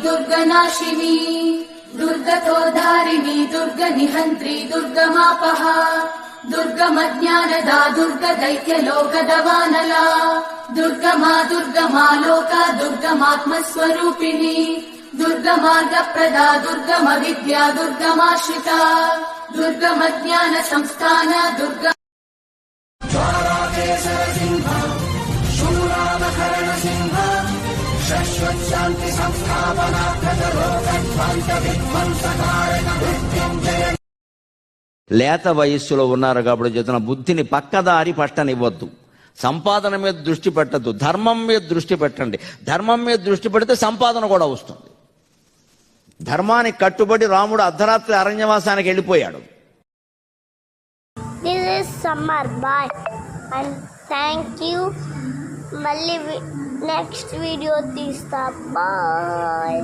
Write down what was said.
दुर्गनाशिनी दुर्गतोद्धारिणी दुर्गनिहन्त्री दुर्गमापः दुर्गमज्ञानदा दुर्गदैत्यलोकदवानला दुर्गमा दुर्गमा लोका दुर्गमात्मस्वरूपिणी दुर्गमार्गप्रदा दुर्गमविद्या दुर्गमाश्रिता दुर्गमज्ञानसंस्थान दुर्ग शांति లేత వయస్సులో ఉన్నారు కాబట్టి చెప్తున్న బుద్ధిని పక్కదారి పట్టనివ్వద్దు. సంపాదన మీద దృష్టి పెట్టద్దు, ధర్మం మీద దృష్టి పెట్టండి. ధర్మం మీద దృష్టి పెడితే సంపాదన కూడా వస్తుంది. ధర్మానికి కట్టుబడి రాముడు అర్ధరాత్రి అరణ్యవాసానికి వెళ్ళిపోయాడు. This is Summer. Bye and thank you. మళ్ళీ నెక్స్ట్ వీడియో తీస్తా. బాయ్.